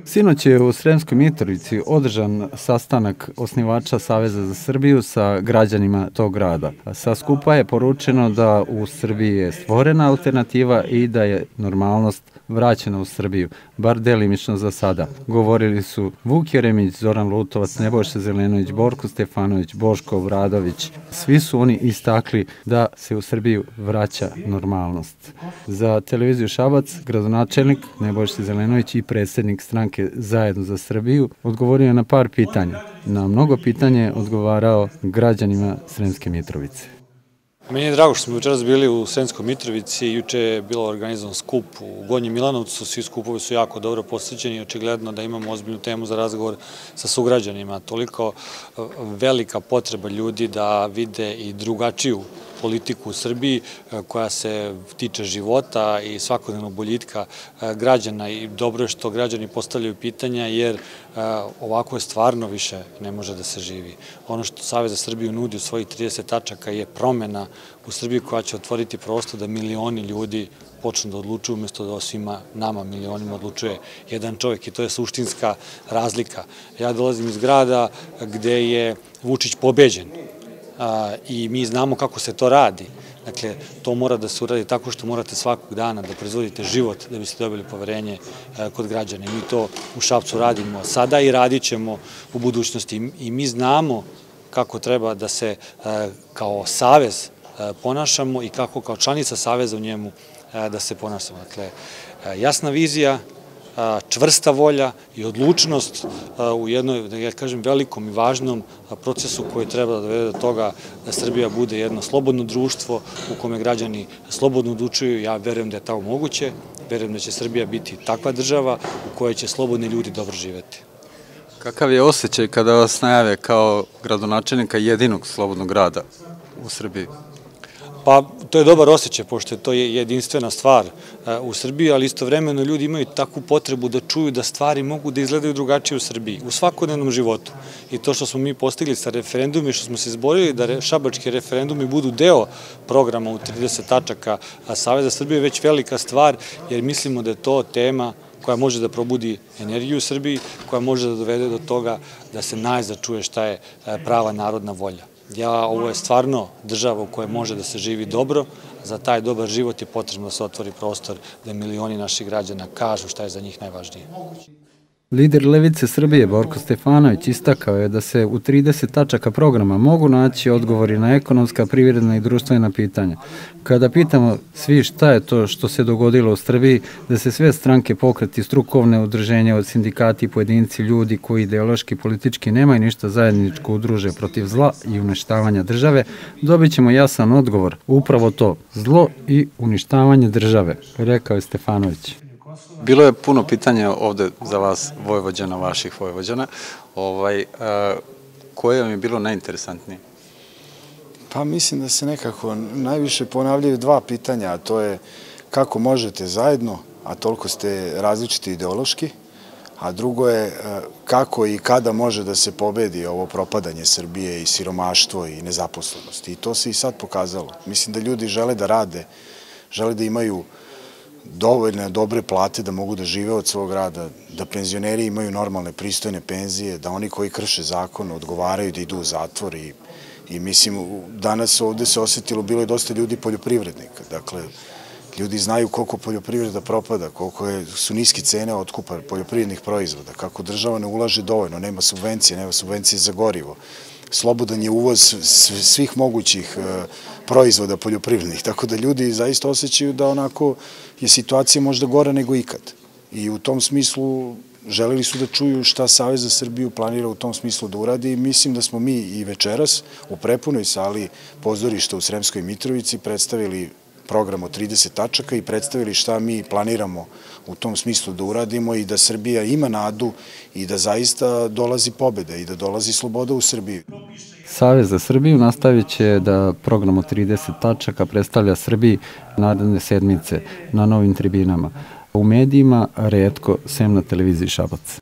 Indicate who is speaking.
Speaker 1: Sinoć je u Sremskoj Mitrovici održan sastanak osnivača Saveza za Srbiju sa građanima tog grada. Sa skupa je poručeno da u Srbiji je stvorena alternativa i da je normalnost vraćena u Srbiju, bar delimično za sada. Govorili su Vuk Jeremić, Zoran Lutovac, Nebojša Zelenović, Borko Stefanović, Boško Obradović. Svi su oni istakli da se u Srbiju vraća normalnost. Za televiziju Šabac, gradonačelnik Nebojša Zelenović i predsjednik stranke Zajedno za Srbiju odgovorio na par pitanja. Na mnogo pitanja je odgovarao građanima Sremske Mitrovice.
Speaker 2: Meni je drago što smo večeras bili u Sremskoj Mitrovici, juče je bilo organizovan skup u Gornjem Milanovcu, svi skupovi su jako dobro posjećeni i očigledno da imamo ozbiljnu temu za razgovor sa sugrađanima. Toliko velika potreba ljudi da vide i drugačiju politiku u Srbiji koja se tiče života i svakodnevnog boljitka građana i dobro je što građani postavljaju pitanja jer ovako je stvarno više ne može da se živi. Ono što Savez za Srbiju nudi u svojih 30 tačaka je promena u Srbiji koja će otvoriti prostor da milioni ljudi počnu da odlučuju umjesto da o svima nama milionima odlučuje jedan čovjek i to je suštinska razlika. Ja dolazim iz grada gde je Vučić pobeđen i mi znamo kako se to radi. Dakle, to mora da se uradi tako što morate svakog dana da proizvodite život da biste dobili poverenje kod građana. Mi to u Šapcu radimo sada i radit ćemo u budućnosti. I mi znamo kako treba da se kao savez ponašamo i kako kao članica saveza u njemu da se ponašamo. Dakle, jasna vizija, čvrsta volja i odlučnost u jednoj, da ja kažem, velikom i važnom procesu koji treba da dovede do toga da Srbija bude jedno slobodno društvo u kome građani slobodno odlučuju. Ja verujem da je to moguće, verujem da će Srbija biti takva država u kojoj će slobodni ljudi dobro živeti.
Speaker 1: Kakav je osjećaj kada vas najave kao gradonačelnika jedinog slobodnog grada u Srbiji?
Speaker 2: Pa, to je dobar osjećaj, pošto je to jedinstvena stvar u Srbiji, ali istovremeno ljudi imaju takvu potrebu da čuju da stvari mogu da izgledaju drugačije u Srbiji, u svakodnevnom životu. I to što smo mi postigli sa referendumom, što smo se izborili da šabački referendumi budu deo programa u 30 tačaka Saveza Srbije je već velika stvar, jer mislimo da je to tema koja može da probudi energiju u Srbiji, koja može da dovede do toga da se najzad čuje šta je prava narodna volja. Ovo je stvarno država u kojoj može da se živi dobro, za taj dobar život je potrebno da se otvori prostor da milioni naših građana kažu šta je za njih najvažnije.
Speaker 1: Lider Levice Srbije Borko Stefanović istakao je da se u 30 tačaka programa mogu naći odgovori na ekonomska, privredna i društvena pitanja. Kada pitamo svi šta je to što se dogodilo u Srbiji, da se sve stranke, pokreti, strukovne udruženja od sindikati, pojedinci, ljudi koji ideološki, politički nemaju ništa zajedničko udruže protiv zla i uništavanja države, dobit ćemo jasan odgovor. Upravo to, zlo i uništavanje države, rekao je Stefanović. Bilo je puno pitanja ovde za vas, Vojvođana, vaših Vojvođana. Koje vam je bilo najinteresantnije?
Speaker 3: Pa mislim da se nekako najviše ponavljaju dva pitanja, a to je kako možete zajedno, a toliko ste različiti ideološki, a drugo je kako i kada može da se pobedi ovo propadanje Srbije i siromaštvo i nezaposlenost. I to se i sad pokazalo. Mislim da ljudi žele da rade, žele da imaju dovoljne, dobre plate da mogu da žive od svog rada, da penzioneri imaju normalne, pristojne penzije, da oni koji krše zakon odgovaraju da idu u zatvor i mislim, danas ovde se osetilo, bilo je dosta ljudi poljoprivrednika, dakle, ljudi znaju koliko poljoprivreda propada, koliko su niske cene otkupa poljoprivrednih proizvoda, kako država ne ulaže dovoljno, nema subvencije za gorivo, slobodan je uvoz svih mogućih proizvoda poljoprivrednih, tako da ljudi zaista osjećaju da onako je situacija možda gora nego ikad. I u tom smislu želeli su da čuju šta Savez za Srbiju planira u tom smislu da uradi i mislim da smo mi i večeras u prepunoj sali pozorišta u Sremskoj Mitrovici predstavili program od 30 tačaka i predstavili šta mi planiramo u tom smislu da uradimo i da Srbija ima nadu i da zaista dolazi pobeda i da dolazi sloboda u Srbiju.
Speaker 1: Savez za Srbiju nastavit će da program od 30 tačaka predstavlja Srbiji naredne sedmice na novim tribinama. U medijima retko, sem na televiziji Šabac.